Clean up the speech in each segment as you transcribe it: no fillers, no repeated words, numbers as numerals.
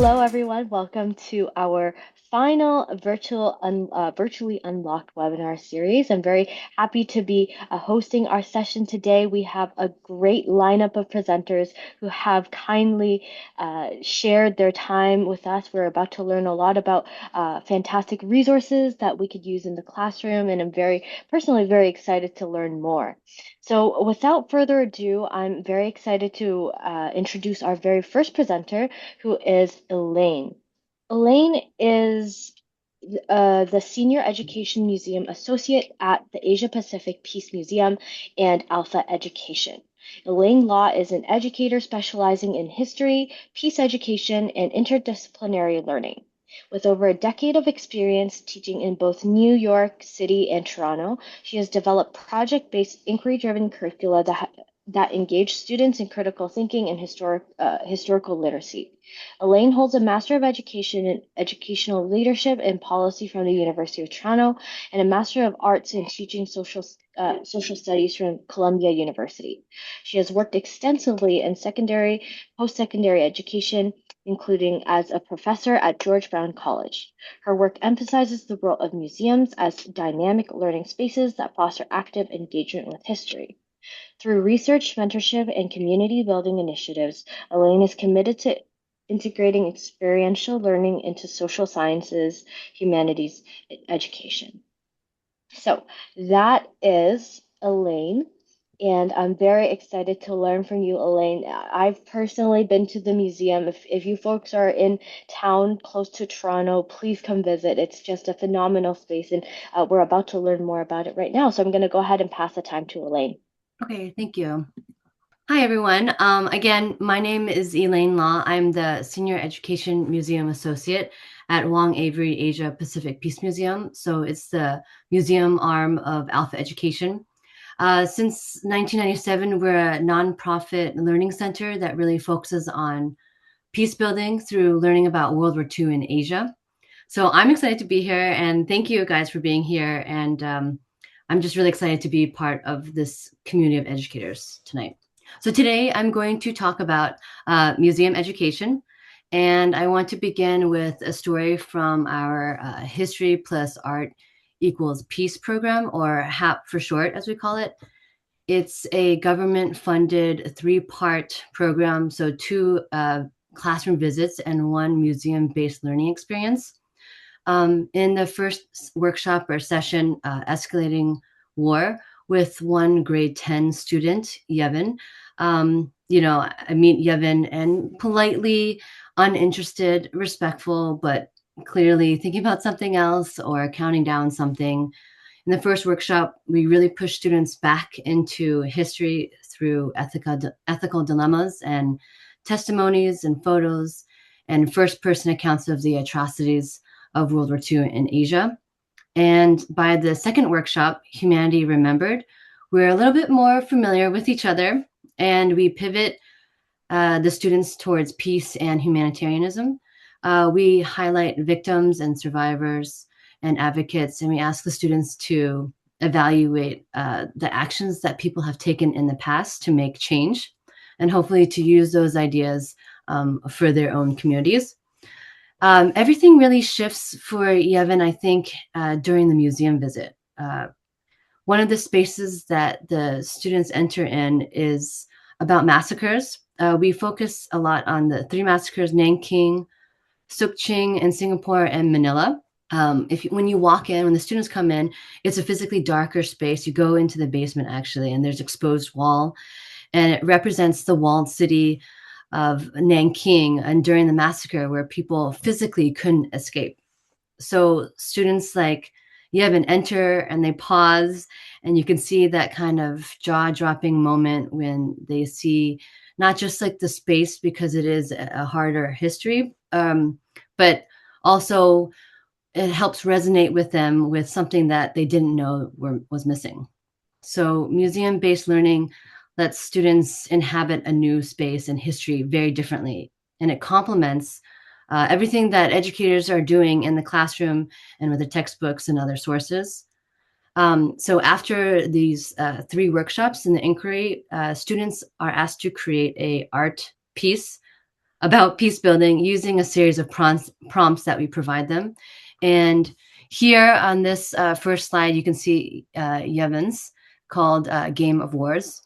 Hello, everyone. Welcome to our final virtually unlocked webinar series. I'm very happy to be hosting our session today. We have a great lineup of presenters who have kindly shared their time with us. We're about to learn a lot about fantastic resources that we could use in the classroom, and I'm personally very excited to learn more. So, without further ado, I'm very excited to introduce our very first presenter, who is Elaine. Elaine is the Senior Education Museum Associate at the Asia Pacific Peace Museum and Alpha Education. Elaine Law is an educator specializing in history, peace education, and interdisciplinary learning. With over a decade of experience teaching in both New York City and Toronto, she has developed project-based inquiry-driven curricula that engage students in critical thinking and historical literacy. Elaine holds a Master of Education in Educational Leadership and Policy from the University of Toronto and a Master of Arts in Teaching Social Studies from Columbia University. She has worked extensively in secondary, post-secondary education, including as a professor at George Brown College. Her work emphasizes the role of museums as dynamic learning spaces that foster active engagement with history. Through research, mentorship, and community building initiatives, Elaine is committed to integrating experiential learning into social sciences, humanities, education. So that is Elaine, and I'm very excited to learn from you, Elaine. I've personally been to the museum. If you folks are in town close to Toronto, please come visit. It's just a phenomenal space, and we're about to learn more about it right now. So I'm going to go ahead and pass the time to Elaine. Okay, thank you. Hi, everyone. Again, my name is Elaine Law. I'm the Senior Education Museum Associate at Wong Avery Asia Pacific Peace Museum. So it's the museum arm of Alpha Education. Since 1997, we're a nonprofit learning center that really focuses on peace building through learning about World War II in Asia. So I'm excited to be here, and thank you guys for being here. And I'm just really excited to be part of this community of educators tonight. So today I'm going to talk about museum education, and I want to begin with a story from our History plus Art equals Peace program, or HAP for short, as we call it. It's a government-funded three-part program, so two classroom visits and one museum-based learning experience. In the first workshop or session, Escalating War, with one grade 10 student, Yevon. I meet Yevon and politely uninterested, respectful, but clearly thinking about something else or counting down something. In the first workshop, we really pushed students back into history through ethical dilemmas and testimonies and photos and first-person accounts of the atrocities of World War II in Asia. And by the second workshop, Humanity Remembered, we're a little bit more familiar with each other, and we pivot the students towards peace and humanitarianism. We highlight victims and survivors and advocates, and we ask the students to evaluate the actions that people have taken in the past to make change, and hopefully to use those ideas for their own communities. Everything really shifts for Yevon, I think, during the museum visit. One of the spaces that the students enter in is about massacres. We focus a lot on the three massacres: Nanking, Sukching in Singapore, and Manila. When you walk in, when the students come in, it's a physically darker space. You go into the basement, actually, and there's exposed wall, and it represents the walled city of Nanking and during the massacre, where people physically couldn't escape. So students like Yevon enter and they pause, and you can see that kind of jaw-dropping moment when they see not just like the space, because it is a harder history, but also it helps resonate with them with something that they didn't know was missing. So museum-based learning lets students inhabit a new space and history very differently, and it complements everything that educators are doing in the classroom and with the textbooks and other sources. So after these three workshops in the inquiry, students are asked to create a art piece about peace building using a series of prompts that we provide them. And here on this first slide, you can see Yevon's called Game of Wars.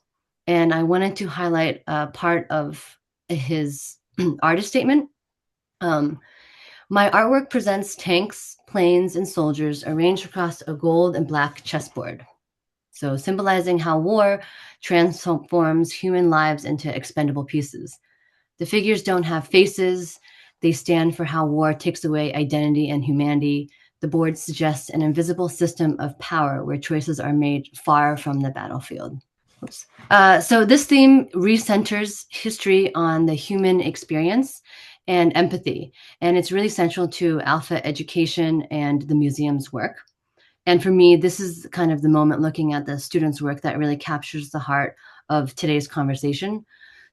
And I wanted to highlight part of his artist statement. My artwork presents tanks, planes, and soldiers arranged across a gold and black chessboard. So symbolizing how war transforms human lives into expendable pieces. The figures don't have faces. They stand for how war takes away identity and humanity. The board suggests an invisible system of power where choices are made far from the battlefield. So this theme recenters history on the human experience and empathy, and it's really central to Alpha education and the museum's work. And for me, this is kind of the moment looking at the students' work that really captures the heart of today's conversation.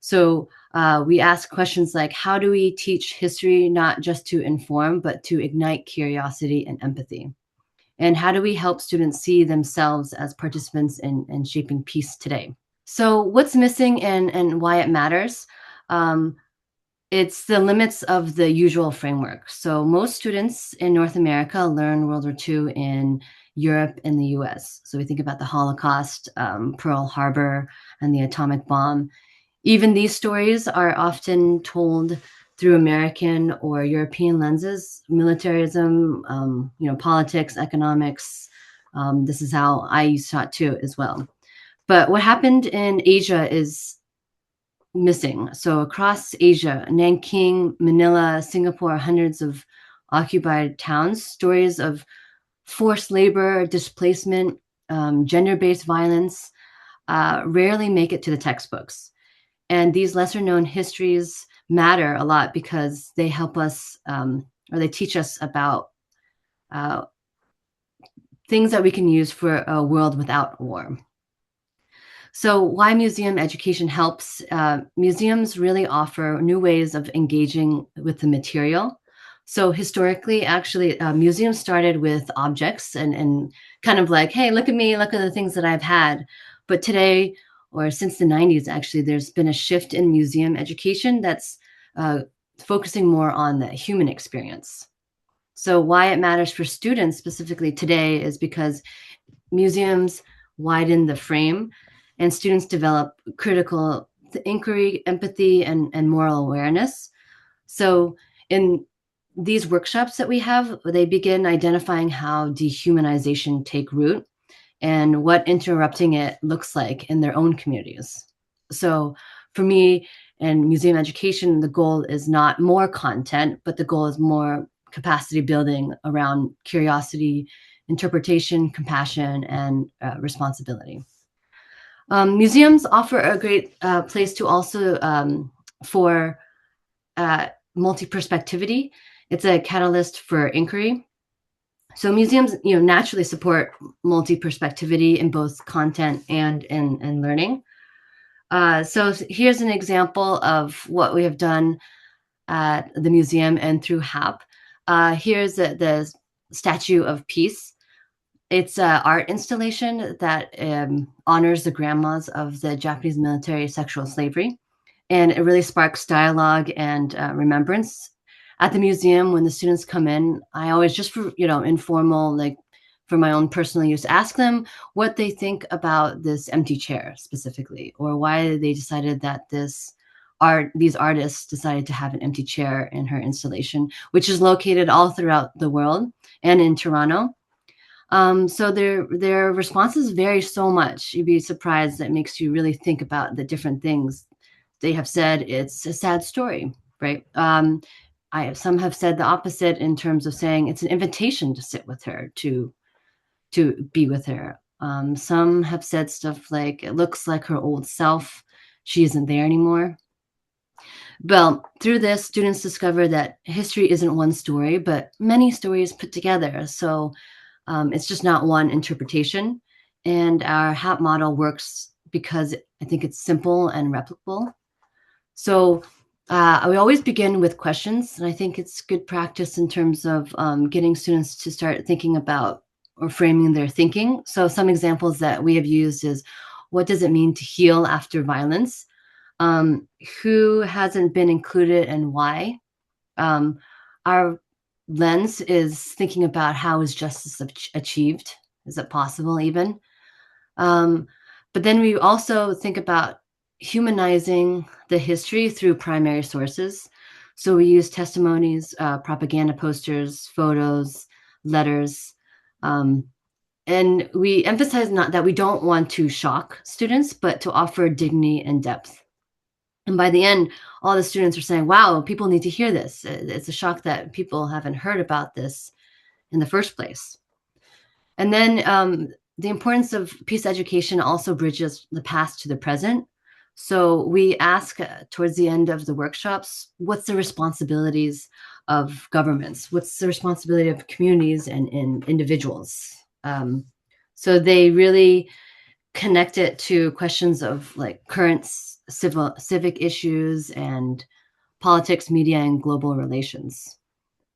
So we ask questions like, how do we teach history not just to inform, but to ignite curiosity and empathy? And how do we help students see themselves as participants in shaping peace today? So what's missing and why it matters? It's the limits of the usual framework. So most students in North America learn World War II in Europe and the US. So we think about the Holocaust, Pearl Harbor, and the atomic bomb. Even these stories are often told through American or European lenses, militarism, politics, economics. This is how I used taught too as well. But what happened in Asia is missing. So across Asia, Nanking, Manila, Singapore, hundreds of occupied towns, stories of forced labor, displacement, gender-based violence rarely make it to the textbooks. And these lesser known histories matter a lot because they help us or they teach us about things that we can use for a world without war. So why museum education helps? Museums really offer new ways of engaging with the material. So historically, actually, museums started with objects and kind of like, hey, look at me, look at the things that I've had. But today, or since the 90s, actually, there's been a shift in museum education that's focusing more on the human experience. So why it matters for students specifically today is because museums widen the frame and students develop critical inquiry, empathy, and moral awareness. So in these workshops that we have, they begin identifying how dehumanization take root and what interrupting it looks like in their own communities. So for me and museum education, the goal is not more content, but the goal is more capacity building around curiosity, interpretation, compassion, and responsibility. Museums offer a great place to also for multi-perspectivity. It's a catalyst for inquiry. So museums, naturally support multi-perspectivity in both content and in learning. So here's an example of what we have done at the museum and through HAP. Here's the Statue of Peace. It's an art installation that honors the grandmas of the Japanese military sexual slavery. And it really sparks dialogue and remembrance. At the museum, when the students come in, I always just for, informal, like for my own personal use, ask them what they think about this empty chair specifically, or why they decided that these artists decided to have an empty chair in her installation, which is located all throughout the world and in Toronto. So their responses vary so much. You'd be surprised. That makes you really think about the different things they have said. It's a sad story, right? Some have said the opposite in terms of saying it's an invitation to sit with her, to be with her. Some have said stuff like, it looks like her old self. She isn't there anymore. Well, through this, students discover that history isn't one story, but many stories put together. So it's just not one interpretation. And our HAP model works because I think it's simple and replicable. So we always begin with questions, and I think it's good practice in terms of getting students to start thinking about or framing their thinking. So some examples that we have used is, what does it mean to heal after violence? Um, who hasn't been included and why? Um, our lens is thinking about how is justice achieved? Is it possible even? Um, but then we also think about humanizing the history through primary sources. So we use testimonies, propaganda posters, photos, letters, um, and we emphasize not that we don't want to shock students, but to offer dignity and depth. And by the end, all the students are saying, wow, people need to hear this. It's a shock that people haven't heard about this in the first place. And then the importance of peace education also bridges the past to the present. So we ask towards the end of the workshops, what's the responsibilities of governments? What's the responsibility of communities and individuals? So they really connect it to questions of like current civic issues and politics, media, and global relations.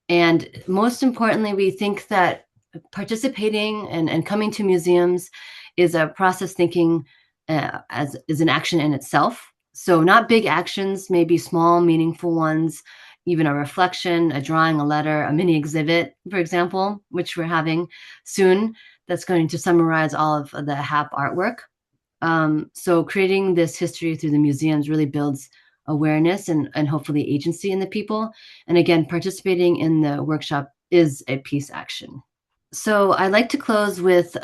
And most importantly, we think that participating and coming to museums is a process thinking as is an action in itself. So not big actions, maybe small, meaningful ones, even a reflection, a drawing, a letter, a mini exhibit, for example, which we're having soon. That's going to summarize all of the HAP artwork. So creating this history through the museums really builds awareness and hopefully agency in the people. And again, participating in the workshop is a peace action. So I'd like to close with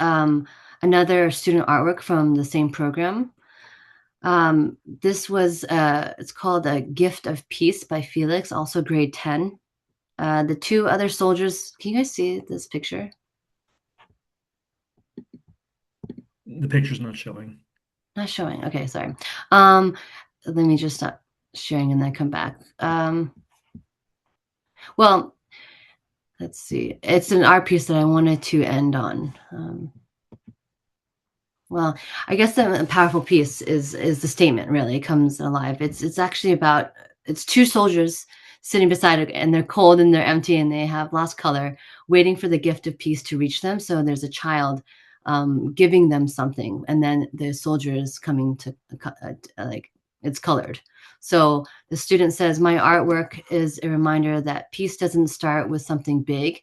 another student artwork from the same program. This was, it's called A Gift of Peace by Felix, also grade 10. The two other soldiers, can you guys see this picture? The picture's not showing. Not showing. Okay, sorry. Um, Let me just stop sharing and then come back. Well, let's see. It's an art piece that I wanted to end on. Well, I guess the powerful piece is the statement. Really, it comes alive. It's actually about it's two soldiers sitting beside it, and they're cold and they're empty and they have lost color, waiting for the gift of peace to reach them. So there's a child giving them something, and then the soldier is coming to like it's colored. So the student says, "My artwork is a reminder that peace doesn't start with something big.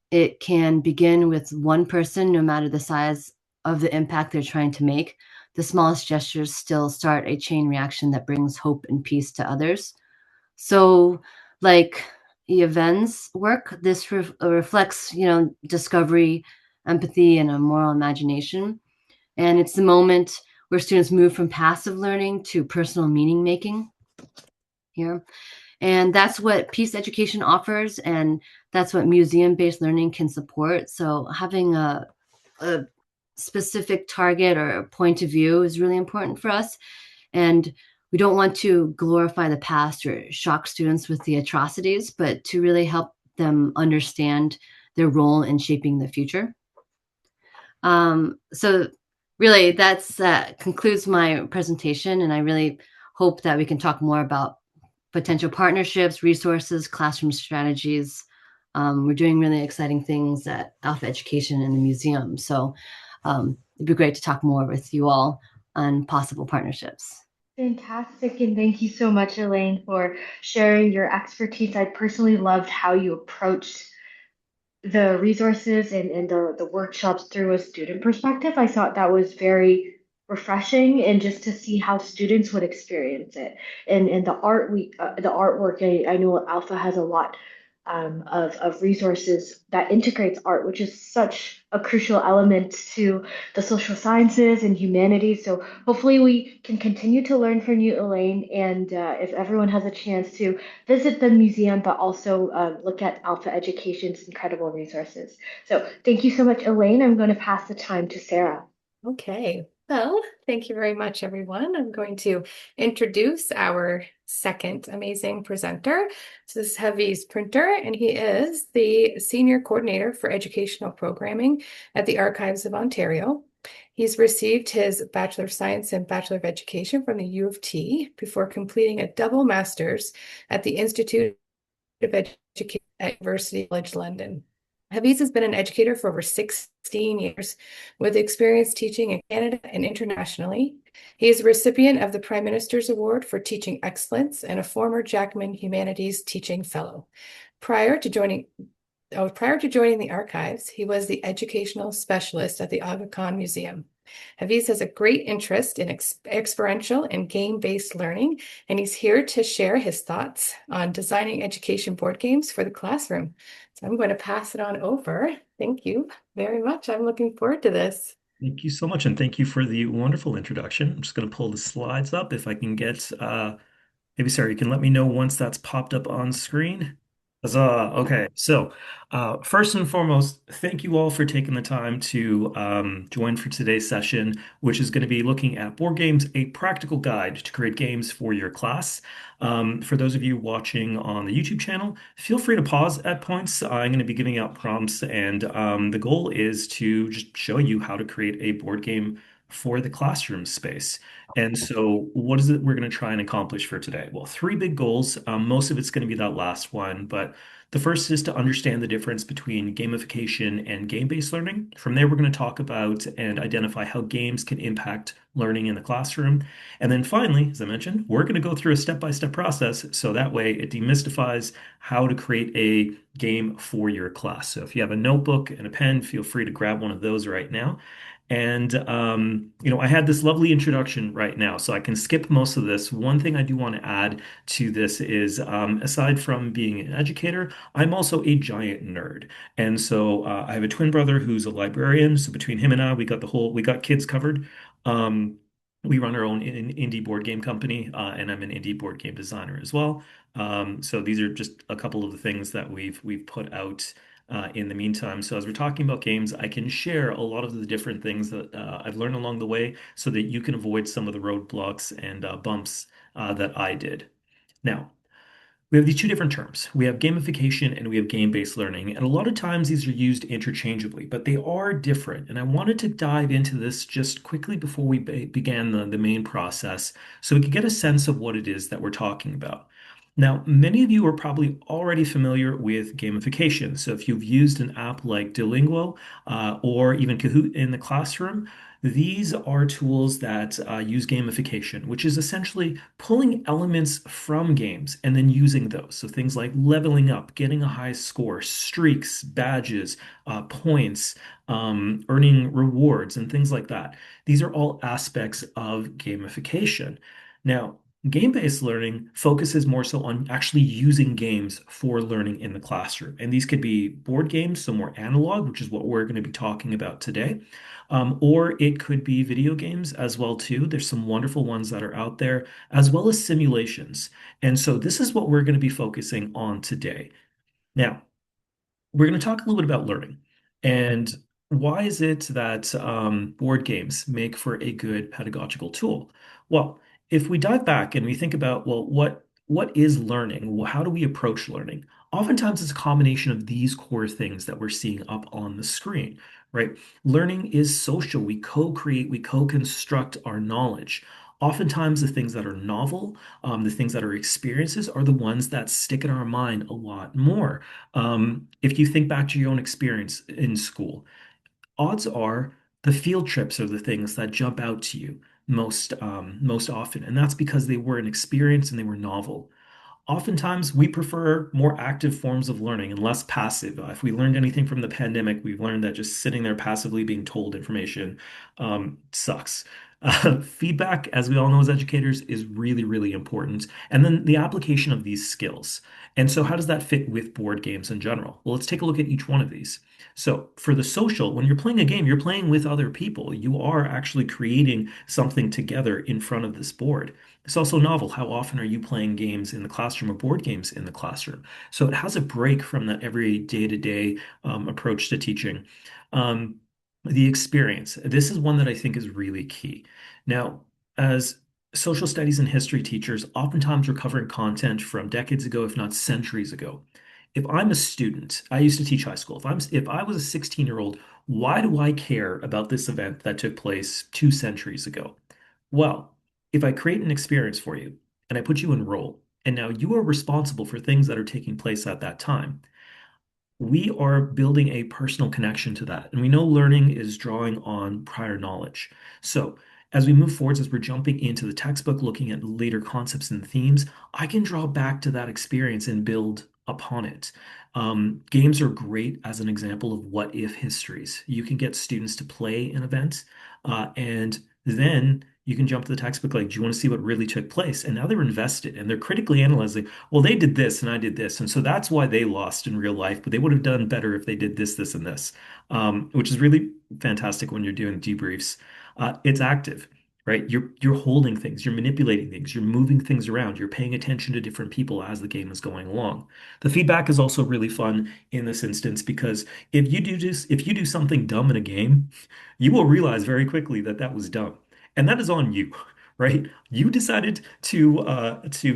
It can begin with one person, no matter the size of the impact they're trying to make. The smallest gestures still start a chain reaction that brings hope and peace to others." So, like Yven's work, this reflects, discovery, empathy, and a moral imagination. And it's the moment where students move from passive learning to personal meaning making here. And that's what peace education offers, and that's what museum-based learning can support. So having a specific target or a point of view is really important for us. And we don't want to glorify the past or shock students with the atrocities, but to really help them understand their role in shaping the future. So really, that's concludes my presentation, and I really hope that we can talk more about potential partnerships, resources, classroom strategies. We're doing really exciting things at Alpha Education and the museum. So it'd be great to talk more with you all on possible partnerships. Fantastic, and thank you so much, Elaine, for sharing your expertise. I personally loved how you approached the resources and the workshops through a student perspective. I thought that was very refreshing, and just to see how students would experience it. And the artwork, I know Alpha has a lot of resources that integrates art, which is such a crucial element to the social sciences and humanities. So hopefully we can continue to learn from you, Elaine, and if everyone has a chance to visit the museum, but also look at Alpha Education's incredible resources. So thank you so much, Elaine. I'm going to pass the time to Sarah. Okay. Well, thank you very much, everyone. I'm going to introduce our second amazing presenter. So this is Haviz Printer, and he is the Senior Coordinator for Educational Programming at the Archives of Ontario. He's received his Bachelor of Science and Bachelor of Education from the U of T before completing a double master's at the Institute of Education at University College London. Hafiz has been an educator for over 16 years, with experience teaching in Canada and internationally. He is a recipient of the Prime Minister's Award for Teaching Excellence and a former Jackman Humanities Teaching Fellow. Prior to joining Prior to joining the archives, he was the educational specialist at the Aga Khan Museum. Hafiz has a great interest in experiential and game-based learning, and he's here to share his thoughts on designing education board games for the classroom. So I'm going to pass it on over. Thank you very much. I'm looking forward to this. Thank you so much, and thank you for the wonderful introduction. I'm just going to pull the slides up if I can get maybe Sarah, you can let me know once that's popped up on screen. Huzzah. Okay, so first and foremost, thank you all for taking the time to join for today's session, which is going to be looking at board games, a practical guide to create games for your class. For those of you watching on the YouTube channel, feel free to pause at points. I'm going to be giving out prompts, and the goal is to just show you how to create a board game for the classroom space. And so, what is it we're going to try and accomplish for today? Well, three big goals. Most of it's going to be that last one, but the first is to understand the difference between gamification and game-based learning. From there, we're going to talk about and identify how games can impact learning in the classroom. And then finally, as I mentioned, we're going to go through a step-by-step process so that way it demystifies how to create a game for your class. So if you have a notebook and a pen, feel free to grab one of those right now. And, I had this lovely introduction right now, so I can skip most of this. One thing I do want to add to this is, aside from being an educator, I'm also a giant nerd. And so I have a twin brother who's a librarian. So between him and I, we got kids covered. Um, we run our own indie board game company, and I'm an indie board game designer as well. So these are just a couple of the things that we've put out in the meantime. So as we're talking about games, I can share a lot of the different things that I've learned along the way so that you can avoid some of the roadblocks and bumps that I did. Now, we have these two different terms. We have gamification and we have game-based learning. And a lot of times these are used interchangeably, but they are different. And I wanted to dive into this just quickly before we began the main process so we could get a sense of what it is that we're talking about. Now, many of you are probably already familiar with gamification. So if you've used an app like Duolingo or even Kahoot in the classroom, these are tools that use gamification, which is essentially pulling elements from games and then using those. So things like leveling up, getting a high score, streaks, badges, points, earning rewards, and things like that. These are all aspects of gamification. Now, game-based learning focuses more so on actually using games for learning in the classroom. And these could be board games, so more analog, which is what we're going to be talking about today. Or it could be video games as well too. There's some wonderful ones that are out there, as well as simulations. And so this is what we're going to be focusing on today. Now, we're going to talk a little bit about learning and why is it that board games make for a good pedagogical tool? Well, if we dive back and we think about, well, what is learning? Well, how do we approach learning? Oftentimes, it's a combination of these core things that we're seeing up on the screen, right? Learning is social. We co-create, we co-construct our knowledge. Oftentimes, the things that are novel, the things that are experiences, are the ones that stick in our mind a lot more. If you think back to your own experience in school, odds are the field trips are the things that jump out to you most often, and that's because they were an experience and they were novel. Oftentimes, we prefer more active forms of learning and less passive. If we learned anything from the pandemic, we've learned that just sitting there passively being told information sucks. Feedback, as we all know as educators, is really, really important. And then the application of these skills. And so, how does that fit with board games in general? Well, let's take a look at each one of these. So, for the social, when you're playing a game, you're playing with other people. You are actually creating something together in front of this board. It's also novel. How often are you playing games in the classroom or board games in the classroom? So it has a break from that every day-to-day approach to teaching. Um, the experience. This is one that I think is really key. Now, as social studies and history teachers, oftentimes we're covering content from decades ago, if not centuries ago. If I'm a student, I used to teach high school. If I was a 16-year-old, why do I care about this event that took place 2 centuries ago? Well, if I create an experience for you and I put you in role, and now you are responsible for things that are taking place at that time, we are building a personal connection to that. And we know learning is drawing on prior knowledge. So as we move forwards, as we're jumping into the textbook, looking at later concepts and themes, I can draw back to that experience and build upon it. Games are great as an example of what if histories. You can get students to play an event, and then you can jump to the textbook like, do you want to see what really took place? And now they're invested and they're critically analyzing, well, they did this and I did this. And so that's why they lost in real life, but they would have done better if they did this, this, and this, which is really fantastic when you're doing debriefs. It's active, right? You're holding things, you're manipulating things, you're moving things around, you're paying attention to different people as the game is going along. The feedback is also really fun in this instance because if you do something dumb in a game, you will realize very quickly that that was dumb. And that is on you, right? You decided to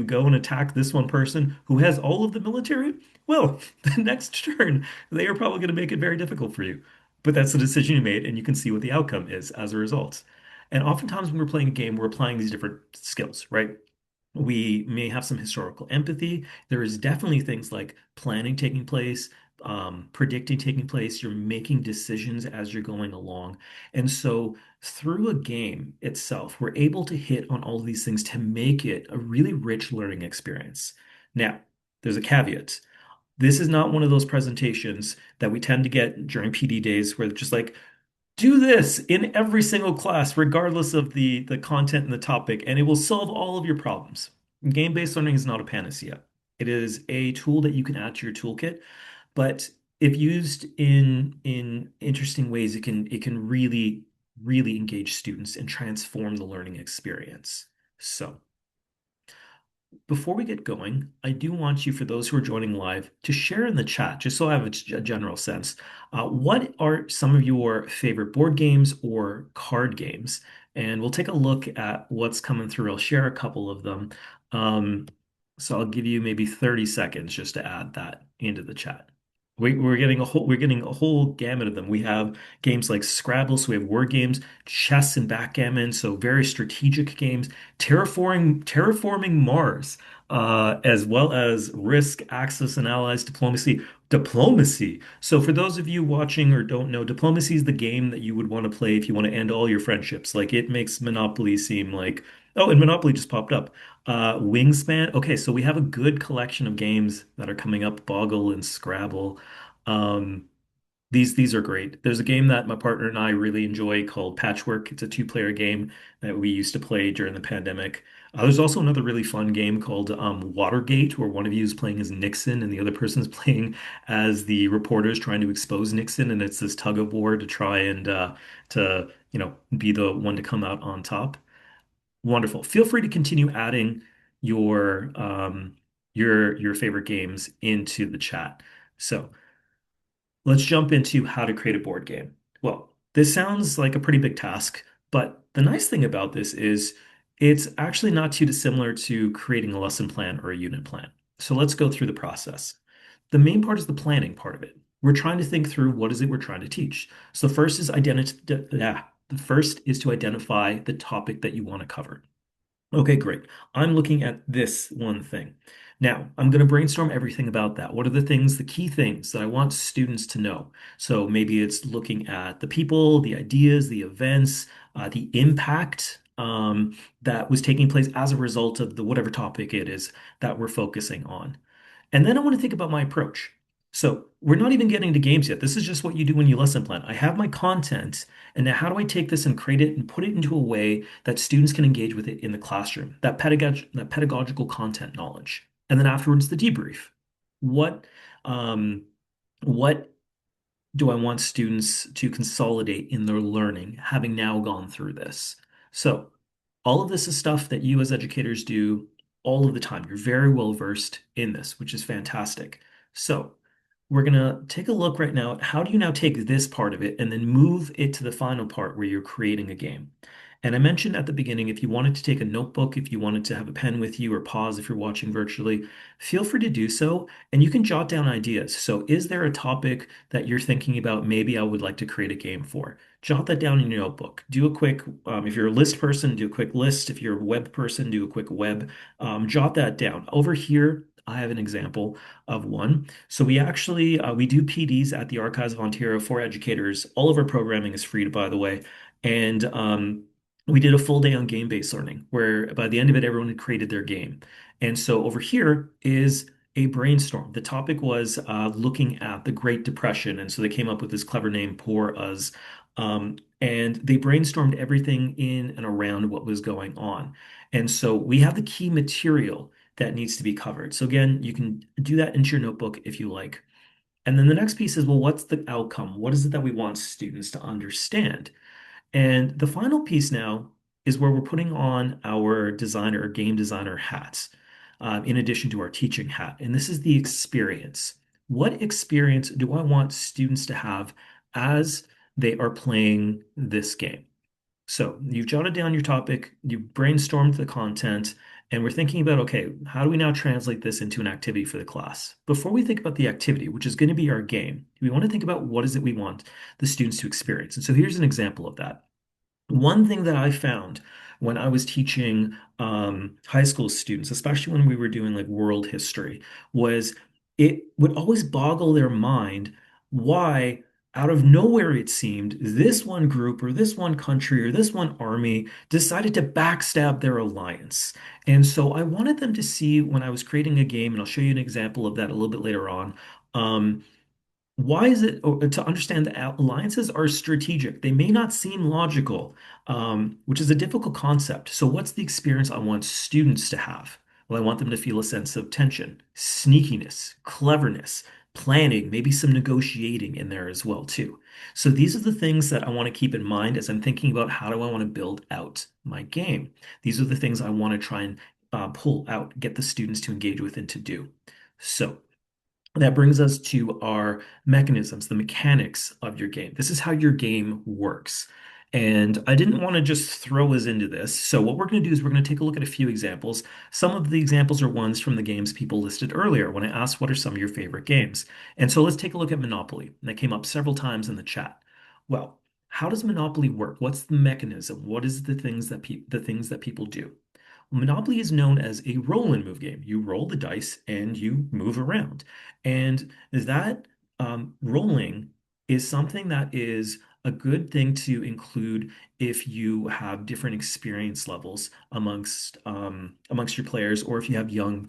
go and attack this one person who has all of the military. Well, the next turn, they are probably going to make it very difficult for you. But that's the decision you made, and you can see what the outcome is as a result. And oftentimes when we're playing a game, we're applying these different skills, right? We may have some historical empathy. There is definitely things like planning taking place, predicting taking place. You're making decisions as you're going along. And so through a game itself, we're able to hit on all of these things to make it a really rich learning experience. Now, there's a caveat. This is not one of those presentations that we tend to get during PD days where it's just like, do this in every single class, regardless of the content and the topic, and it will solve all of your problems. Game-based learning is not a panacea. It is a tool that you can add to your toolkit, but if used in interesting ways, it can really engage students and transform the learning experience. So before we get going, I do want you, for those who are joining live, to share in the chat, just so I have a general sense. What are some of your favorite board games or card games? And we'll take a look at what's coming through. I'll share a couple of them. Um, so I'll give you maybe 30 seconds just to add that into the chat. We're getting a whole gamut of them. We have games like Scrabble, so we have word games, chess and backgammon, so very strategic games, terraforming Mars, as well as Risk, Axis, and Allies, Diplomacy. Diplomacy. So for those of you watching or don't know, diplomacy is the game that you would want to play if you want to end all your friendships. Like it makes Monopoly seem like, oh, and Monopoly just popped up. Wingspan. Okay, so we have a good collection of games that are coming up, Boggle and Scrabble. Um, these are great. There's a game that my partner and I really enjoy called Patchwork. It's a two-player game that we used to play during the pandemic. There's also another really fun game called Watergate, where one of you is playing as Nixon and the other person is playing as the reporters trying to expose Nixon, and it's this tug of war to try and to be the one to come out on top. Wonderful. Feel free to continue adding your your favorite games into the chat. So let's jump into how to create a board game. Well, this sounds like a pretty big task, but the nice thing about this is it's actually not too dissimilar to creating a lesson plan or a unit plan. So let's go through the process. The main part is the planning part of it. We're trying to think through what is it we're trying to teach. So the first is to identify the topic that you want to cover. Okay, great. I'm looking at this one thing. Now, I'm going to brainstorm everything about that. What are the things, the key things that I want students to know? So maybe it's looking at the people, the ideas, the events, the impact that was taking place as a result of the whatever topic it is that we're focusing on. And then I want to think about my approach. So we're not even getting to games yet. This is just what you do when you lesson plan. I have my content, and now how do I take this and create it and put it into a way that students can engage with it in the classroom, that pedagogical content knowledge. And then afterwards, the debrief. What um, what do I want students to consolidate in their learning, having now gone through this? So, all of this is stuff that you as educators do all of the time. You're very well versed in this, which is fantastic. So, we're going to take a look right now at how do you now take this part of it and then move it to the final part where you're creating a game. And I mentioned at the beginning, if you wanted to take a notebook, if you wanted to have a pen with you or pause if you're watching virtually, feel free to do so. And you can jot down ideas. So is there a topic that you're thinking about, maybe I would like to create a game for? Jot that down in your notebook. Do a quick, if you're a list person, do a quick list. If you're a web person, do a quick web. Jot that down. Over here, I have an example of one. So we actually we do PDs at the Archives of Ontario for educators. All of our programming is free, by the way. And we did a full day on game-based learning, where by the end of it, everyone had created their game. And so over here is a brainstorm. The topic was looking at the Great Depression, and so they came up with this clever name, Poor Us. And they brainstormed everything in and around what was going on. And so we have the key material that needs to be covered. So again, you can do that into your notebook if you like. And then the next piece is, well, what's the outcome? What is it that we want students to understand? And the final piece now is where we're putting on our designer or game designer hats, in addition to our teaching hat. And this is the experience. What experience do I want students to have as they are playing this game? So you've jotted down your topic, you brainstormed the content, and we're thinking about, okay, how do we now translate this into an activity for the class? Before we think about the activity, which is going to be our game, we want to think about what is it we want the students to experience. And so here's an example of that. One thing that I found when I was teaching high school students, especially when we were doing like world history, was it would always boggle their mind why, out of nowhere, it seemed this one group or this one country or this one army decided to backstab their alliance. And so I wanted them to see when I was creating a game, and I'll show you an example of that a little bit later on. Um, why is it, or to understand that alliances are strategic? They may not seem logical, which is a difficult concept. So, what's the experience I want students to have? Well, I want them to feel a sense of tension, sneakiness, cleverness, planning, maybe some negotiating in there as well, too. So, these are the things that I want to keep in mind as I'm thinking about how do I want to build out my game. These are the things I want to try and pull out, get the students to engage with and to do. So, that brings us to our mechanisms, the mechanics of your game. This is how your game works. And I didn't want to just throw us into this. So what we're going to do is we're going to take a look at a few examples. Some of the examples are ones from the games people listed earlier when I asked what are some of your favorite games. And so let's take a look at Monopoly. And that came up several times in the chat. Well, how does Monopoly work? What's the mechanism? What is the things that people do? Monopoly is known as a roll and move game. You roll the dice and you move around. And that rolling is something that is a good thing to include if you have different experience levels amongst your players, or if you have young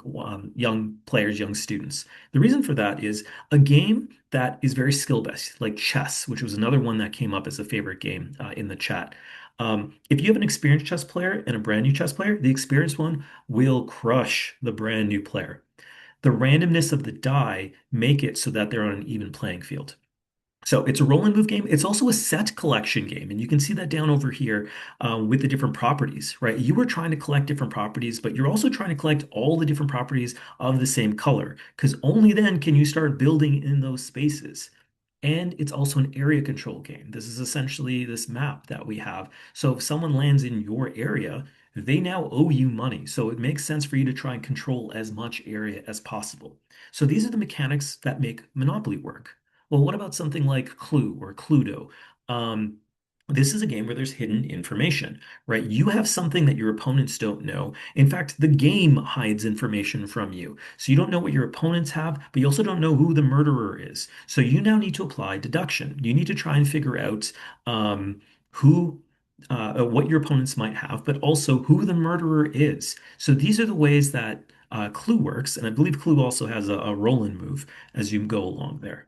players, young students. The reason for that is a game that is very skill based, like chess, which was another one that came up as a favorite game in the chat. If you have an experienced chess player and a brand new chess player, the experienced one will crush the brand new player. The randomness of the die make it so that they're on an even playing field. So it's a roll and move game. It's also a set collection game. And you can see that down over here with the different properties, right? You were trying to collect different properties, but you're also trying to collect all the different properties of the same color, because only then can you start building in those spaces. And it's also an area control game. This is essentially this map that we have. So if someone lands in your area, they now owe you money. So it makes sense for you to try and control as much area as possible. So these are the mechanics that make Monopoly work. Well, what about something like Clue or Cluedo? Um, this is a game where there's hidden information, right? You have something that your opponents don't know. In fact, the game hides information from you. So you don't know what your opponents have, but you also don't know who the murderer is. So you now need to apply deduction. You need to try and figure out who, what your opponents might have, but also who the murderer is. So these are the ways that Clue works. And I believe Clue also has a roll and move as you go along there.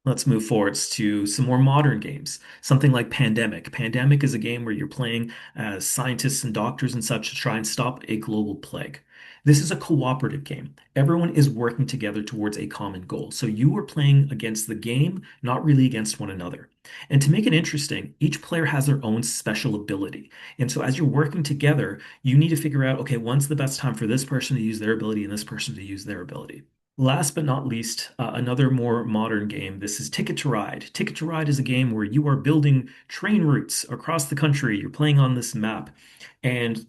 Let's move forwards to some more modern games. Something like Pandemic. Pandemic is a game where you're playing as scientists and doctors and such to try and stop a global plague. This is a cooperative game. Everyone is working together towards a common goal. So you are playing against the game, not really against one another. And to make it interesting, each player has their own special ability. And so as you're working together, you need to figure out, okay, when's the best time for this person to use their ability and this person to use their ability. Last but not least, another more modern game. This is Ticket to Ride. Ticket to Ride is a game where you are building train routes across the country. You're playing on this map. And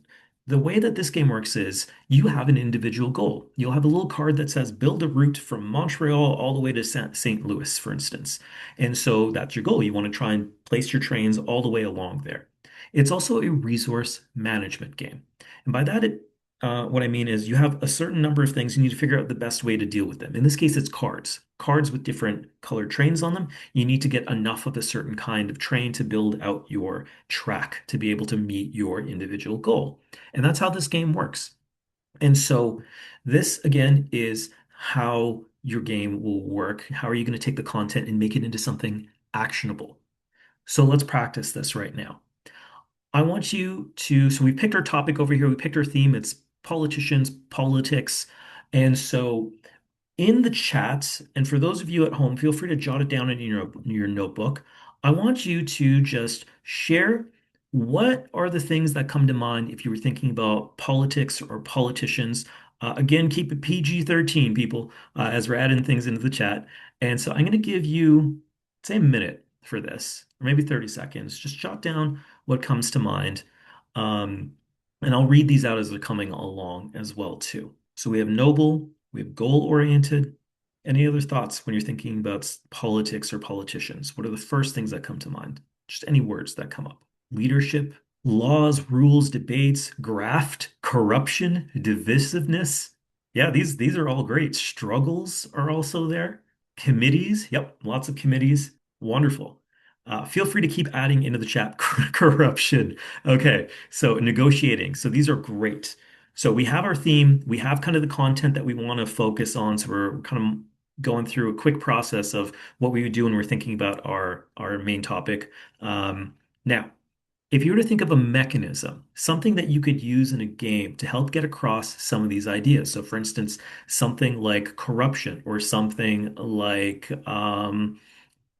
the way that this game works is you have an individual goal. You'll have a little card that says build a route from Montreal all the way to St. Louis, for instance. And so that's your goal. You want to try and place your trains all the way along there. It's also a resource management game. And by that, what I mean is you have a certain number of things. You need to figure out the best way to deal with them. In this case, it's cards. Cards with different colored trains on them. You need to get enough of a certain kind of train to build out your track to be able to meet your individual goal. And that's how this game works. And so this again is how your game will work. How are you going to take the content and make it into something actionable? So let's practice this right now. I want you to, so we picked our topic over here, we picked our theme, it's politicians, politics. And so in the chat, and for those of you at home, feel free to jot it down in your notebook. I want you to just share what are the things that come to mind if you were thinking about politics or politicians. Again, keep it PG-13, people, as we're adding things into the chat. And so I'm going to give you, say, a minute for this, or maybe 30 seconds. Just jot down what comes to mind. Um, and I'll read these out as they're coming along as well, too. So we have noble, we have goal-oriented. Any other thoughts when you're thinking about politics or politicians? What are the first things that come to mind? Just any words that come up. Leadership, laws, rules, debates, graft, corruption, divisiveness. Yeah, these are all great. Struggles are also there. Committees. Yep, lots of committees. Wonderful. Feel free to keep adding into the chat corruption. Okay, so negotiating. So these are great. So we have our theme, we have kind of the content that we want to focus on. So we're kind of going through a quick process of what we would do when we're thinking about our main topic. Now, if you were to think of a mechanism, something that you could use in a game to help get across some of these ideas. So, for instance, something like corruption or something like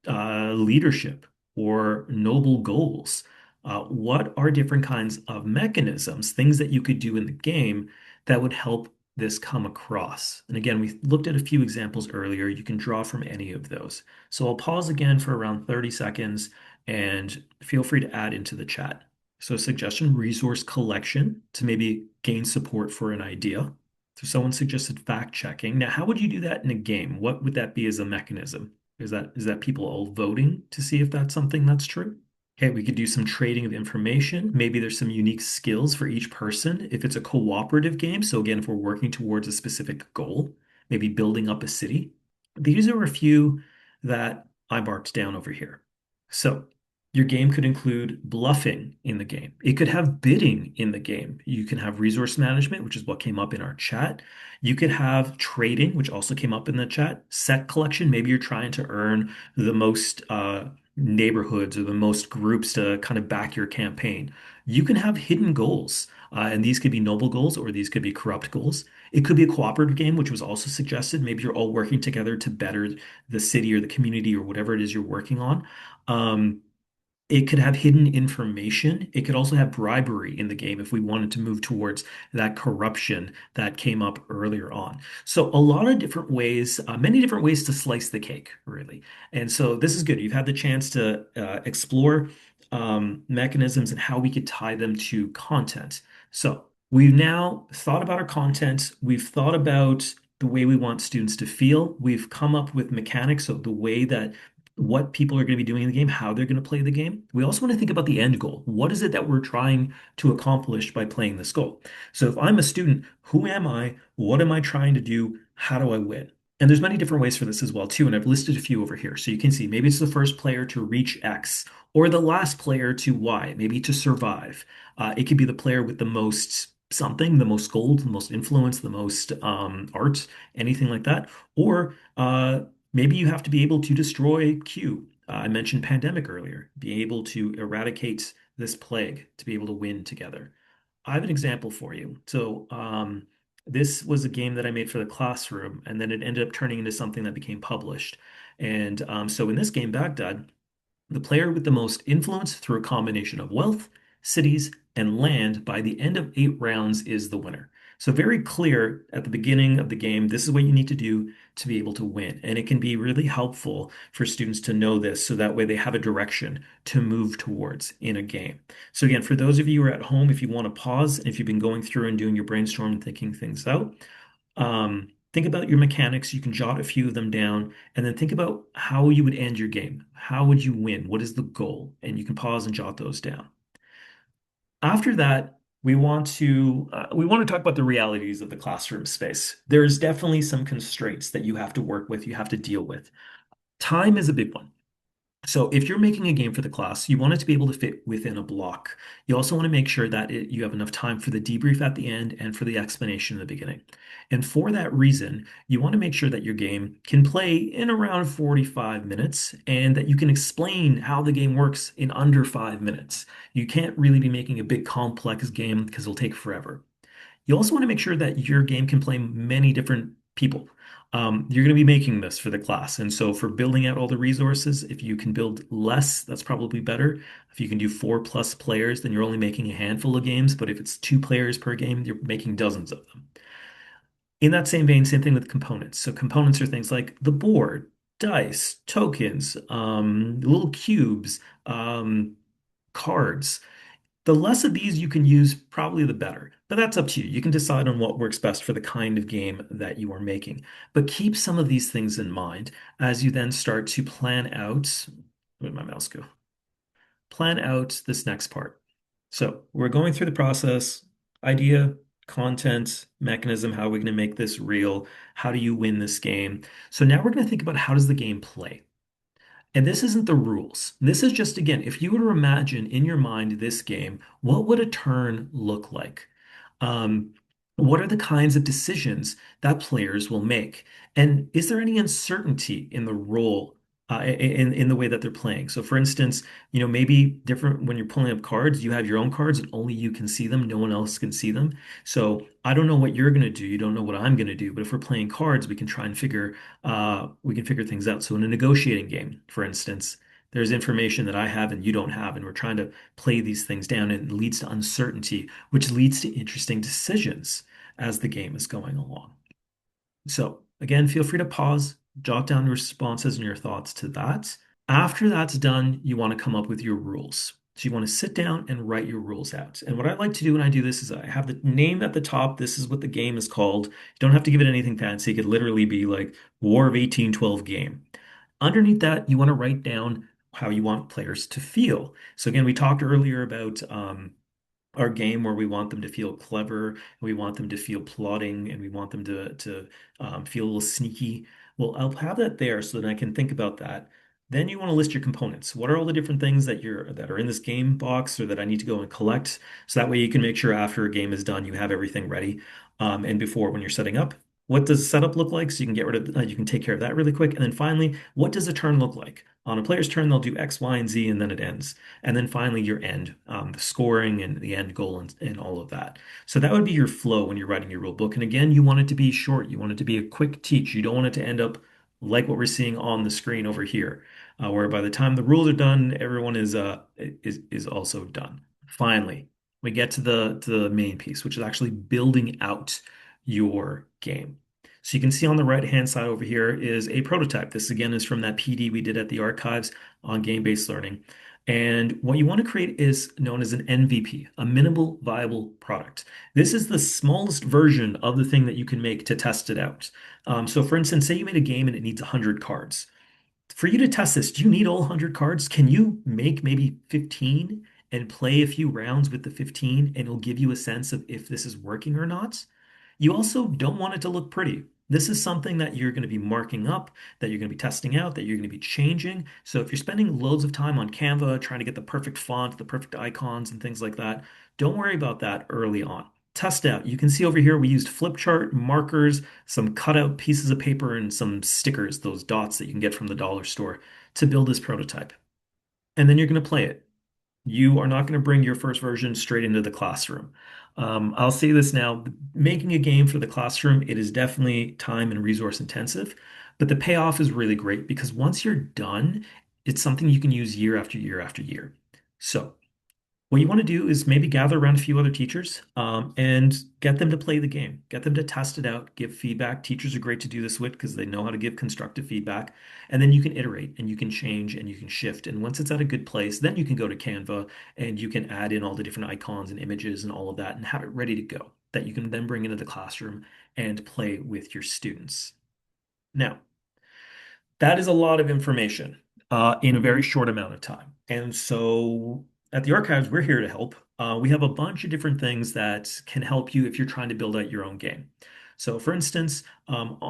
leadership or noble goals. What are different kinds of mechanisms, things that you could do in the game that would help this come across? And again, we looked at a few examples earlier. You can draw from any of those. So I'll pause again for around 30 seconds and feel free to add into the chat. So suggestion, resource collection to maybe gain support for an idea. So someone suggested fact checking. Now, how would you do that in a game? What would that be as a mechanism? Is that people all voting to see if that's something that's true? Okay, we could do some trading of information. Maybe there's some unique skills for each person. If it's a cooperative game, so again, if we're working towards a specific goal, maybe building up a city. These are a few that I marked down over here. So your game could include bluffing in the game. It could have bidding in the game. You can have resource management, which is what came up in our chat. You could have trading, which also came up in the chat. Set collection, maybe you're trying to earn the most neighborhoods or the most groups to kind of back your campaign. You can have hidden goals, and these could be noble goals or these could be corrupt goals. It could be a cooperative game, which was also suggested. Maybe you're all working together to better the city or the community or whatever it is you're working on. It could have hidden information. It could also have bribery in the game if we wanted to move towards that corruption that came up earlier on. So a lot of different ways, many different ways to slice the cake, really. And so this is good. You've had the chance to explore mechanisms and how we could tie them to content. So we've now thought about our content. We've thought about the way we want students to feel. We've come up with mechanics, so the way that what people are going to be doing in the game, how they're going to play the game. We also want to think about the end goal. What is it that we're trying to accomplish by playing this goal? So if I'm a student, who am I? What am I trying to do? How do I win? And there's many different ways for this as well too, and I've listed a few over here. So you can see maybe it's the first player to reach X or the last player to Y, maybe to survive. It could be the player with the most something, the most gold, the most influence, the most art, anything like that. Or maybe you have to be able to destroy Q. I mentioned pandemic earlier, being able to eradicate this plague to be able to win together. I have an example for you. So, this was a game that I made for the classroom, and then it ended up turning into something that became published. And so, in this game, Baghdad, the player with the most influence through a combination of wealth, cities, and land by the end of 8 rounds is the winner. So very clear at the beginning of the game, this is what you need to do to be able to win. And it can be really helpful for students to know this so that way they have a direction to move towards in a game. So again, for those of you who are at home, if you want to pause, and if you've been going through and doing your brainstorm and thinking things out, think about your mechanics. You can jot a few of them down and then think about how you would end your game. How would you win? What is the goal? And you can pause and jot those down. After that, we want to talk about the realities of the classroom space. There's definitely some constraints that you have to work with, you have to deal with. Time is a big one. So if you're making a game for the class, you want it to be able to fit within a block. You also want to make sure that you have enough time for the debrief at the end and for the explanation in the beginning. And for that reason, you want to make sure that your game can play in around 45 minutes and that you can explain how the game works in under 5 minutes. You can't really be making a big complex game because it'll take forever. You also want to make sure that your game can play many different people. You're going to be making this for the class. And so for building out all the resources, if you can build less, that's probably better. If you can do 4+ players, then you're only making a handful of games. But if it's 2 players per game, you're making dozens of them. In that same vein, same thing with components. So components are things like the board, dice, tokens, little cubes, cards. The less of these you can use, probably the better. But that's up to you. You can decide on what works best for the kind of game that you are making. But keep some of these things in mind as you then start to plan out. Where did my mouse go? Plan out this next part. So we're going through the process, idea, content, mechanism, how are we going to make this real? How do you win this game? So now we're going to think about how does the game play? And this isn't the rules. This is just, again, if you were to imagine in your mind this game, what would a turn look like? Um, what are the kinds of decisions that players will make? And is there any uncertainty in the role, in the way that they're playing? So, for instance, maybe different when you're pulling up cards, you have your own cards and only you can see them, no one else can see them. So, I don't know what you're going to do. You don't know what I'm going to do. But if we're playing cards, we can try and figure things out. So, in a negotiating game, for instance, there's information that I have and you don't have, and we're trying to play these things down, and it leads to uncertainty, which leads to interesting decisions as the game is going along. So, again, feel free to pause, jot down your responses and your thoughts to that. After that's done, you want to come up with your rules. So, you want to sit down and write your rules out. And what I like to do when I do this is I have the name at the top. This is what the game is called. You don't have to give it anything fancy. It could literally be like War of 1812 game. Underneath that, you want to write down how you want players to feel. So again, we talked earlier about our game where we want them to feel clever, and we want them to feel plotting, and we want them to feel a little sneaky. Well, I'll have that there so that I can think about that. Then you want to list your components. What are all the different things that are in this game box or that I need to go and collect? So that way you can make sure after a game is done, you have everything ready. And before when you're setting up, what does setup look like? So you can get rid of, you can take care of that really quick. And then finally, what does a turn look like? On a player's turn, they'll do X, Y, and Z, and then it ends. And then finally, your end, the scoring and the end goal and all of that. So that would be your flow when you're writing your rule book. And again, you want it to be short. You want it to be a quick teach. You don't want it to end up like what we're seeing on the screen over here, where by the time the rules are done, everyone is also done. Finally, we get to the main piece, which is actually building out your game. So you can see on the right-hand side over here is a prototype. This again is from that PD we did at the archives on game-based learning. And what you want to create is known as an MVP, a minimal viable product. This is the smallest version of the thing that you can make to test it out. So for instance, say you made a game and it needs 100 cards. For you to test this, do you need all 100 cards? Can you make maybe 15 and play a few rounds with the 15 and it'll give you a sense of if this is working or not? You also don't want it to look pretty. This is something that you're going to be marking up, that you're going to be testing out, that you're going to be changing. So if you're spending loads of time on Canva trying to get the perfect font, the perfect icons, and things like that, don't worry about that early on. Test out. You can see over here we used flip chart, markers, some cutout pieces of paper, and some stickers, those dots that you can get from the dollar store to build this prototype. And then you're going to play it. You are not going to bring your first version straight into the classroom. I'll say this now, making a game for the classroom, it is definitely time and resource intensive, but the payoff is really great because once you're done, it's something you can use year after year after year. So what you want to do is maybe gather around a few other teachers and get them to play the game, get them to test it out, give feedback. Teachers are great to do this with because they know how to give constructive feedback. And then you can iterate and you can change and you can shift. And once it's at a good place, then you can go to Canva and you can add in all the different icons and images and all of that and have it ready to go that you can then bring into the classroom and play with your students. Now, that is a lot of information in a very short amount of time. And so at the archives, we're here to help. We have a bunch of different things that can help you if you're trying to build out your own game. So, for instance,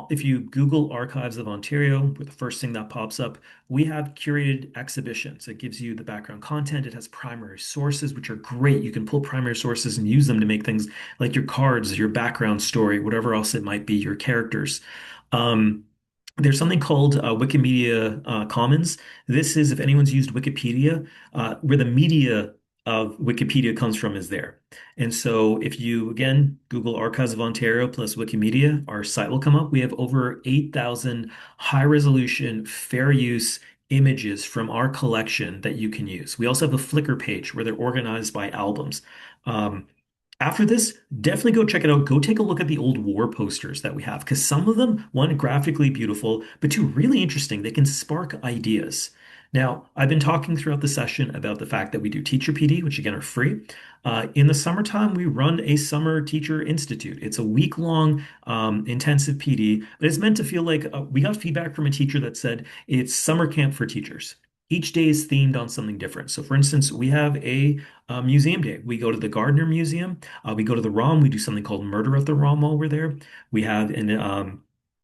if you Google Archives of Ontario, the first thing that pops up, we have curated exhibitions. It gives you the background content. It has primary sources, which are great. You can pull primary sources and use them to make things like your cards, your background story, whatever else it might be, your characters. Um, there's something called Wikimedia Commons. This is, if anyone's used Wikipedia, where the media of Wikipedia comes from is there. And so if you, again, Google Archives of Ontario plus Wikimedia, our site will come up. We have over 8,000 high resolution, fair use images from our collection that you can use. We also have a Flickr page where they're organized by albums. Um, After this, definitely go check it out. Go take a look at the old war posters that we have, because some of them, one, graphically beautiful, but two, really interesting. They can spark ideas. Now, I've been talking throughout the session about the fact that we do Teacher PD, which again are free. In the summertime, we run a Summer Teacher Institute. It's a week-long intensive PD, but it's meant to feel like we got feedback from a teacher that said it's summer camp for teachers. Each day is themed on something different. So, for instance, we have a museum day. We go to the Gardner Museum. We go to the ROM. We do something called Murder at the ROM while we're there. We have an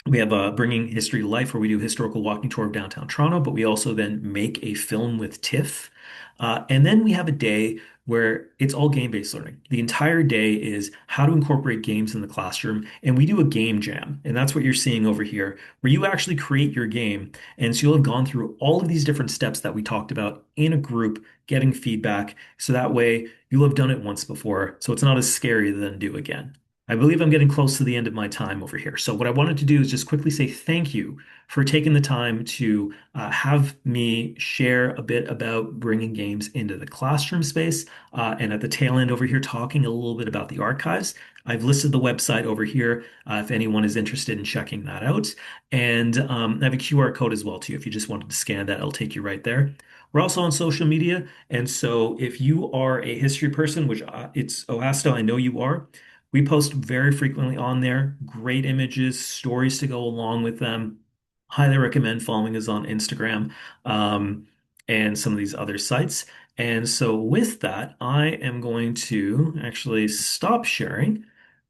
we have Bringing History to Life, where we do a historical walking tour of downtown Toronto, but we also then make a film with TIFF. And then we have a day where it's all game-based learning. The entire day is how to incorporate games in the classroom, and we do a game jam. And that's what you're seeing over here, where you actually create your game. And so you'll have gone through all of these different steps that we talked about in a group, getting feedback. So that way you'll have done it once before. So it's not as scary to then do again. I believe I'm getting close to the end of my time over here. So what I wanted to do is just quickly say thank you for taking the time to have me share a bit about bringing games into the classroom space. And at the tail end over here, talking a little bit about the archives. I've listed the website over here if anyone is interested in checking that out. And I have a QR code as well too. If you just wanted to scan that, it'll take you right there. We're also on social media. And so if you are a history person, which it's OHASTA, I know you are, we post very frequently on there. Great images, stories to go along with them. Highly recommend following us on Instagram and some of these other sites. And so with that, I am going to actually stop sharing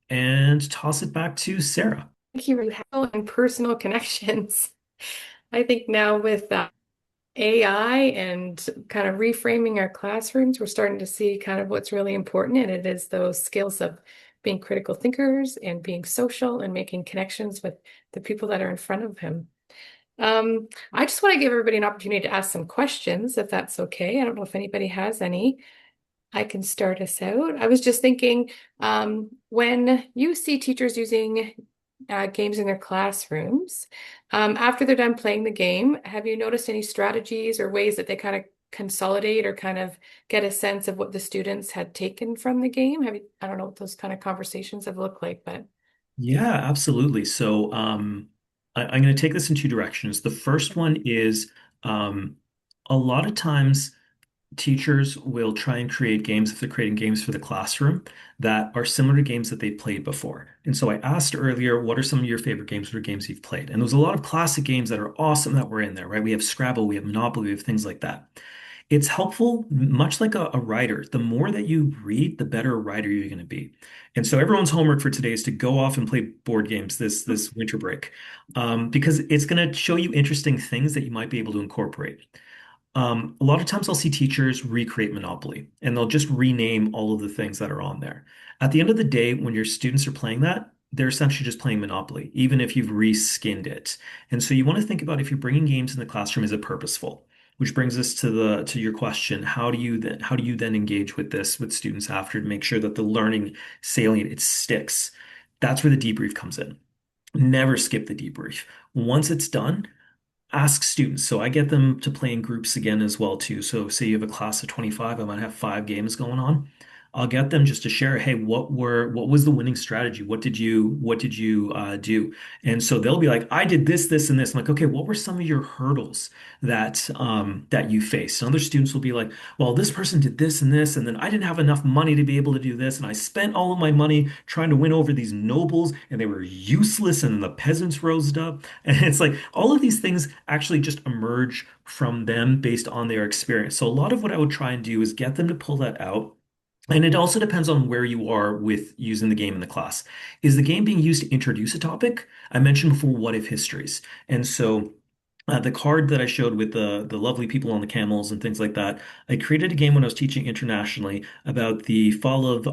and toss it back to Sarah. Thank you, and personal connections. I think now with AI and kind of reframing our classrooms, we're starting to see kind of what's really important, and it is those skills of being critical thinkers and being social and making connections with the people that are in front of him. I just want to give everybody an opportunity to ask some questions, if that's okay. I don't know if anybody has any. I can start us out. I was just thinking, when you see teachers using games in their classrooms, after they're done playing the game, have you noticed any strategies or ways that they kind of consolidate or kind of get a sense of what the students had taken from the game? I don't know what those kind of conversations have looked like, but Yeah, absolutely. So I'm going to take this in two directions. The first one is um, a lot of times teachers will try and create games if they're creating games for the classroom that are similar to games that they've played before. And so I asked earlier, what are some of your favorite games? What are games you've played? And there's a lot of classic games that are awesome that were in there, right? We have Scrabble, we have Monopoly, we have things like that. It's helpful, much like a writer. The more that you read, the better a writer you're going to be. And so everyone's homework for today is to go off and play board games this winter break, because it's going to show you interesting things that you might be able to incorporate. A lot of times I'll see teachers recreate Monopoly and they'll just rename all of the things that are on there. At the end of the day, when your students are playing that, they're essentially just playing Monopoly, even if you've reskinned it. And so you want to think about if you're bringing games in the classroom, is it purposeful? Which brings us to your question, how do you then engage with this with students after to make sure that the learning salient, it sticks? That's where the debrief comes in. Never skip the debrief. Once it's done, ask students. So I get them to play in groups again as well too. So say you have a class of 25, I might have 5 games going on. I'll get them just to share, hey, what was the winning strategy? What did you do? And so they'll be like, I did this, this, and this. I'm like, okay, what were some of your hurdles that you faced? And other students will be like, well, this person did this and this, and then I didn't have enough money to be able to do this, and I spent all of my money trying to win over these nobles, and they were useless, and the peasants rose up. And it's like all of these things actually just emerge from them based on their experience. So a lot of what I would try and do is get them to pull that out. And it also depends on where you are with using the game in the class. Is the game being used to introduce a topic? I mentioned before, what if histories? And so the card that I showed with the lovely people on the camels and things like that, I created a game when I was teaching internationally about the fall of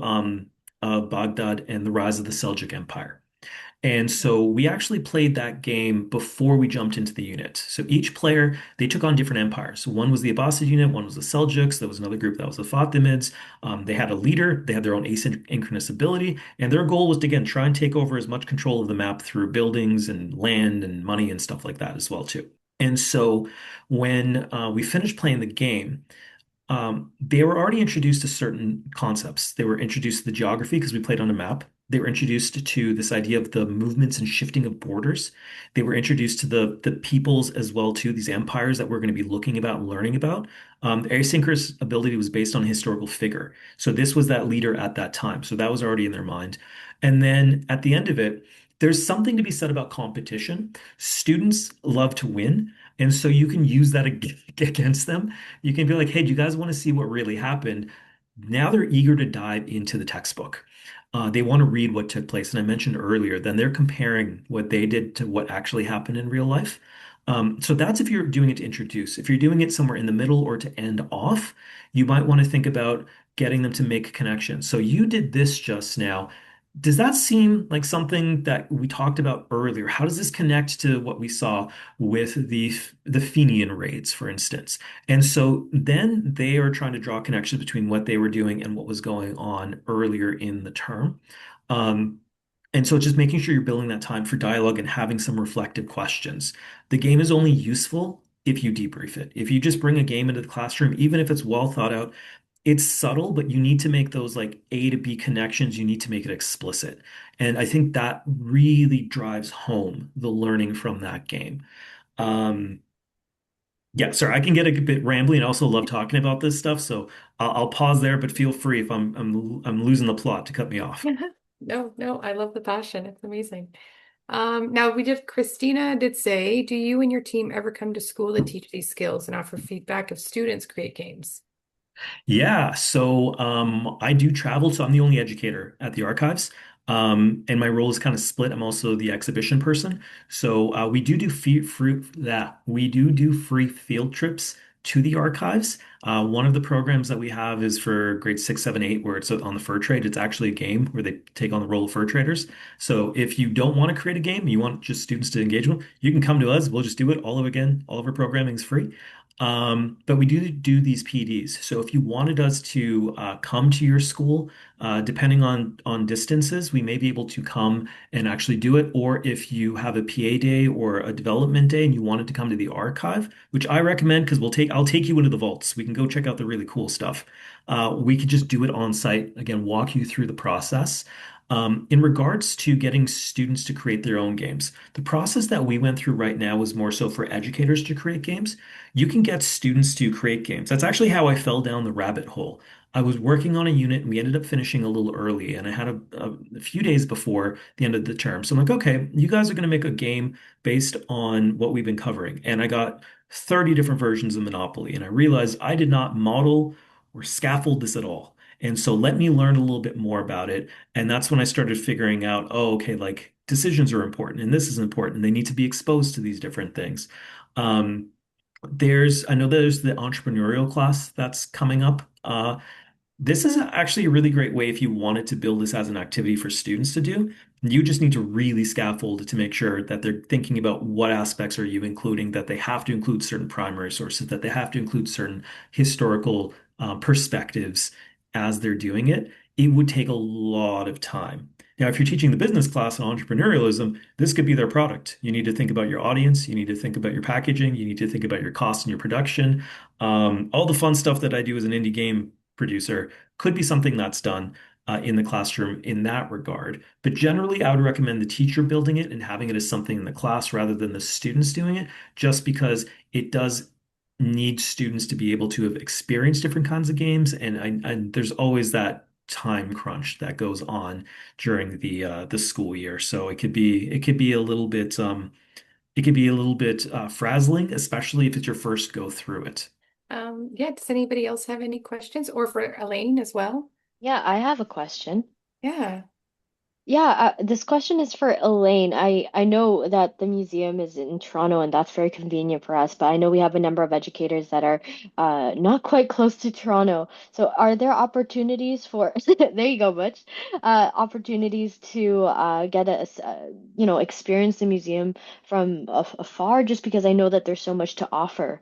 Baghdad and the rise of the Seljuk Empire. And so we actually played that game before we jumped into the unit. So each player, they took on different empires. So one was the Abbasid unit, one was the Seljuks, there was another group that was the Fatimids. They had a leader, they had their own asynchronous ability, and their goal was to, again, try and take over as much control of the map through buildings and land and money and stuff like that as well, too. And so when we finished playing the game, they were already introduced to certain concepts. They were introduced to the geography because we played on a map. They were introduced to this idea of the movements and shifting of borders. They were introduced to the peoples as well too, these empires that we're going to be looking about and learning about. The asynchronous ability was based on a historical figure. So this was that leader at that time. So that was already in their mind. And then at the end of it, there's something to be said about competition. Students love to win. And so you can use that against them. You can be like, hey, do you guys want to see what really happened? Now they're eager to dive into the textbook. They want to read what took place. And I mentioned earlier, then they're comparing what they did to what actually happened in real life. So that's if you're doing it to introduce. If you're doing it somewhere in the middle or to end off, you might want to think about getting them to make connections. So you did this just now. Does that seem like something that we talked about earlier? How does this connect to what we saw with the Fenian raids, for instance? And so then they are trying to draw connections between what they were doing and what was going on earlier in the term. Um, and so just making sure you're building that time for dialogue and having some reflective questions. The game is only useful if you debrief it. If you just bring a game into the classroom, even if it's well thought out, it's subtle, but you need to make those like A to B connections. You need to make it explicit. And I think that really drives home the learning from that game. Um, yeah, sorry, I can get a bit rambly and also love talking about this stuff. So I'll pause there, but feel free if I'm losing the plot to cut me off. No, no, I love the passion. It's amazing. Now Christina did say, do you and your team ever come to school to teach these skills and offer feedback if students create games? Yeah, so I do travel, so I'm the only educator at the archives. And my role is kind of split. I'm also the exhibition person. So we do free field trips to the archives. One of the programs that we have is for grade 6, 7, 8, where it's on the fur trade. It's actually a game where they take on the role of fur traders. So if you don't want to create a game, you want just students to engage with, you can come to us. We'll just do it. All of our programming is free. But we do these PDs. So if you wanted us to come to your school, depending on distances, we may be able to come and actually do it. Or if you have a PA day or a development day and you wanted to come to the archive, which I recommend because I'll take you into the vaults. We can go check out the really cool stuff. We could just do it on site. Again, walk you through the process. In regards to getting students to create their own games, the process that we went through right now was more so for educators to create games. You can get students to create games. That's actually how I fell down the rabbit hole. I was working on a unit and we ended up finishing a little early, and I had a few days before the end of the term. So I'm like, okay, you guys are going to make a game based on what we've been covering. And I got 30 different versions of Monopoly, and I realized I did not model or scaffold this at all. And so let me learn a little bit more about it. And that's when I started figuring out, oh, okay, like decisions are important and this is important. They need to be exposed to these different things. Um, I know there's the entrepreneurial class that's coming up. This is actually a really great way if you wanted to build this as an activity for students to do. You just need to really scaffold it to make sure that they're thinking about what aspects are you including, that they have to include certain primary sources, that they have to include certain historical perspectives as they're doing it. It would take a lot of time. Now, if you're teaching the business class on entrepreneurialism, this could be their product. You need to think about your audience. You need to think about your packaging. You need to think about your cost and your production. All the fun stuff that I do as an indie game producer, could be something that's done in the classroom in that regard. But generally, I would recommend the teacher building it and having it as something in the class rather than the students doing it, just because it does need students to be able to have experienced different kinds of games, and there's always that time crunch that goes on during the school year. So it could be a little bit frazzling, especially if it's your first go through it. Yeah, does anybody else have any questions? Or for Elaine as well? Yeah, I have a question. Yeah. Yeah, this question is for Elaine. I know that the museum is in Toronto and that's very convenient for us, but I know we have a number of educators that are not quite close to Toronto. So are there opportunities for there you go, Butch. Opportunities to get experience the museum from afar just because I know that there's so much to offer.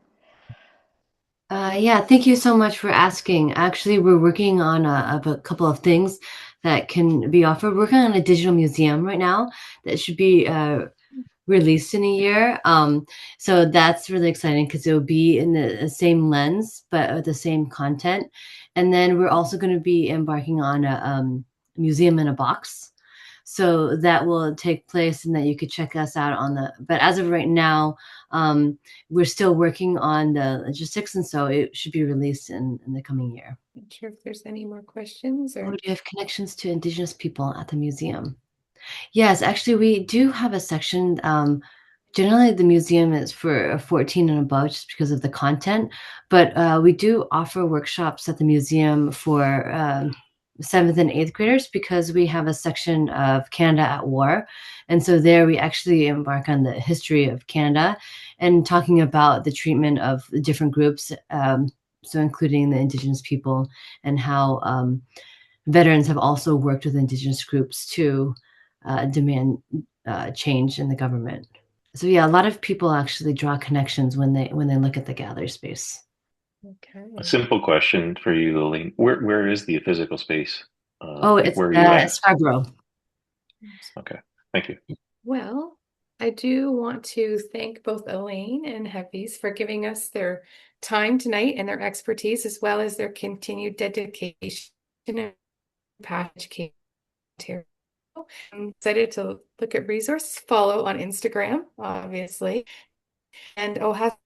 Yeah, thank you so much for asking. Actually, we're working on a couple of things that can be offered. We're working on a digital museum right now that should be released in a year. So that's really exciting because it will be in the same lens, but with the same content. And then we're also going to be embarking on a museum in a box. So that will take place and that you could check us out on but as of right now, we're still working on the logistics. And so it should be released in the coming year. Not sure if there's any more questions Oh, or do you have connections to Indigenous people at the museum? Yes, actually, we do have a section. Generally, the museum is for 14 and above just because of the content, but we do offer workshops at the museum for seventh and eighth graders because we have a section of Canada at War. And so there we actually embark on the history of Canada and talking about the treatment of the different groups, so including the Indigenous people and how veterans have also worked with Indigenous groups to demand change in the government. So yeah, a lot of people actually draw connections when they look at the gallery space. A okay. simple question for you, Elaine. Where is the physical space? Oh, Like it's where are you at? Scarborough. Okay, thank you. Well, I do want to thank both Elaine and Heavies for giving us their time tonight and their expertise, as well as their continued dedication and passion. I'm excited to look at resources, follow on Instagram, obviously, and I'll have